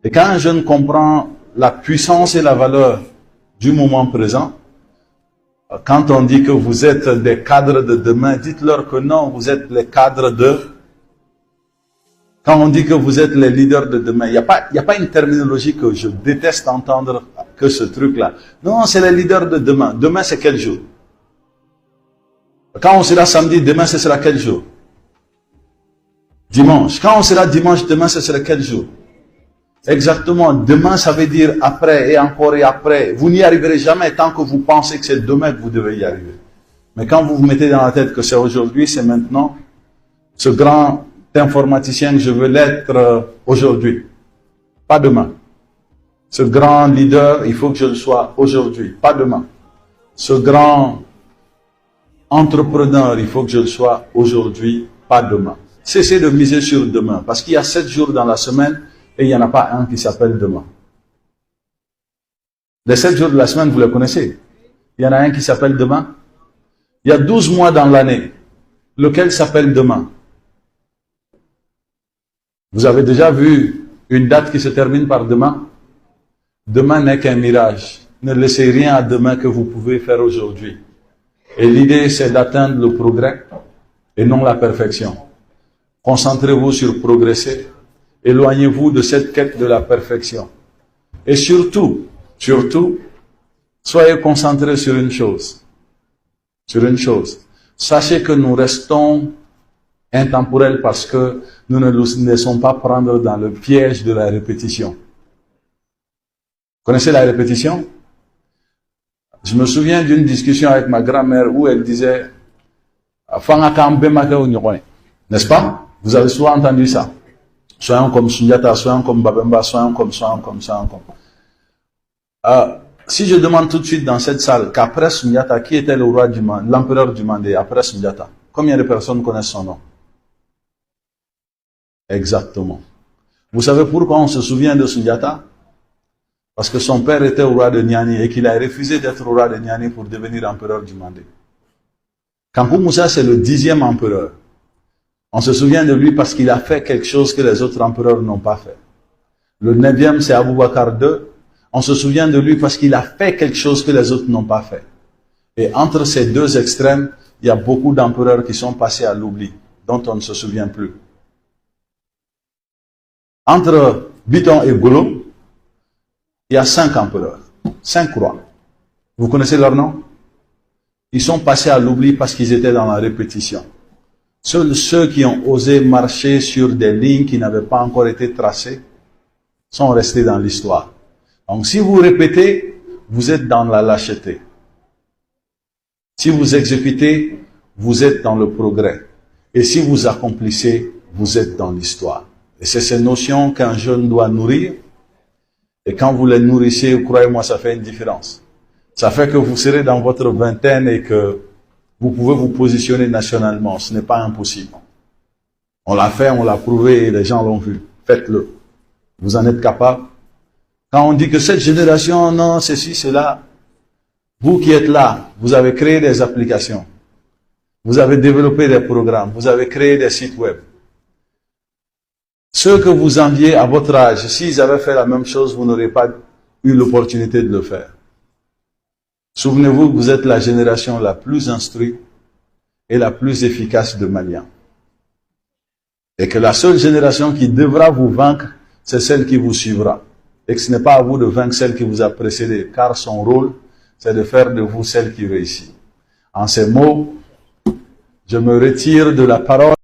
Et quand un jeune comprend la puissance et la valeur du moment présent, quand on dit que vous êtes des cadres de demain, dites-leur que non, vous êtes les cadres de... Quand on dit que vous êtes les leaders de demain, il n'y a pas une terminologie que je déteste entendre que ce truc-là. Non, c'est les leaders de demain. Demain, c'est quel jour? Quand on sera samedi, demain, ce sera quel jour? Dimanche. Quand on sera dimanche, demain, ce sera quel jour? Exactement. Demain, ça veut dire après et encore et après. Vous n'y arriverez jamais tant que vous pensez que c'est demain que vous devez y arriver. Mais quand vous vous mettez dans la tête que c'est aujourd'hui, c'est maintenant, ce grand informaticien que je veux l'être aujourd'hui, pas demain. Ce grand leader, il faut que je le sois aujourd'hui, pas demain. Ce grand entrepreneur, il faut que je le sois aujourd'hui, pas demain. Cessez de miser sur demain, parce qu'il y a 7 jours dans la semaine et il n'y en a pas un qui s'appelle demain. Les 7 jours de la semaine, vous les connaissez. Il y en a un qui s'appelle demain. Il y a 12 mois dans l'année. Lequel s'appelle demain? Vous avez déjà vu une date qui se termine par demain? Demain n'est qu'un mirage. Ne laissez rien à demain que vous pouvez faire aujourd'hui. Et l'idée, c'est d'atteindre le progrès et non la perfection. Concentrez-vous sur progresser. Éloignez-vous de cette quête de la perfection. Et surtout, soyez concentrés sur une chose. Sur une chose. Sachez que nous restons intemporels parce que nous ne nous laissons pas prendre dans le piège de la répétition. Connaissez la répétition? Je me souviens d'une discussion avec ma grand-mère où elle disait n'est-ce pas? Vous avez souvent entendu ça. Soyons comme Sundiata, soyons comme Babemba, soyons comme. Si je demande tout de suite dans cette salle qu'après Sundiata, qui était le roi du Mandé, l'empereur du Mandé, après Sundiata, combien de personnes connaissent son nom? Exactement. Vous savez pourquoi on se souvient de Sundiata? Parce que son père était au roi de Niani et qu'il a refusé d'être au roi de Niani pour devenir empereur du Mandé. Kankou Moussa, c'est le 10e empereur. On se souvient de lui parce qu'il a fait quelque chose que les autres empereurs n'ont pas fait. Le 9e, c'est Aboubakar II. On se souvient de lui parce qu'il a fait quelque chose que les autres n'ont pas fait. Et entre ces deux extrêmes, il y a beaucoup d'empereurs qui sont passés à l'oubli, dont on ne se souvient plus. Entre Biton et Golo, il y a 5 empereurs, 5 rois. Vous connaissez leur nom? Ils sont passés à l'oubli parce qu'ils étaient dans la répétition. Seuls ceux qui ont osé marcher sur des lignes qui n'avaient pas encore été tracées sont restés dans l'histoire. Donc si vous répétez, vous êtes dans la lâcheté. Si vous exécutez, vous êtes dans le progrès. Et si vous accomplissez, vous êtes dans l'histoire. Et c'est ces notions qu'un jeune doit nourrir. Et quand vous les nourrissez, croyez-moi, ça fait une différence. Ça fait que vous serez dans votre vingtaine et que vous pouvez vous positionner nationalement. Ce n'est pas impossible. On l'a fait, on l'a prouvé et les gens l'ont vu. Faites-le. Vous en êtes capable. Quand on dit que cette génération, non, ceci, cela, vous qui êtes là, vous avez créé des applications. Vous avez développé des programmes. Vous avez créé des sites web. Ceux que vous enviez à votre âge, s'ils avaient fait la même chose, vous n'aurez pas eu l'opportunité de le faire. Souvenez-vous que vous êtes la génération la plus instruite et la plus efficace de Maliens. Et que la seule génération qui devra vous vaincre, c'est celle qui vous suivra. Et que ce n'est pas à vous de vaincre celle qui vous a précédé, car son rôle, c'est de faire de vous celle qui réussit. En ces mots, je me retire de la parole.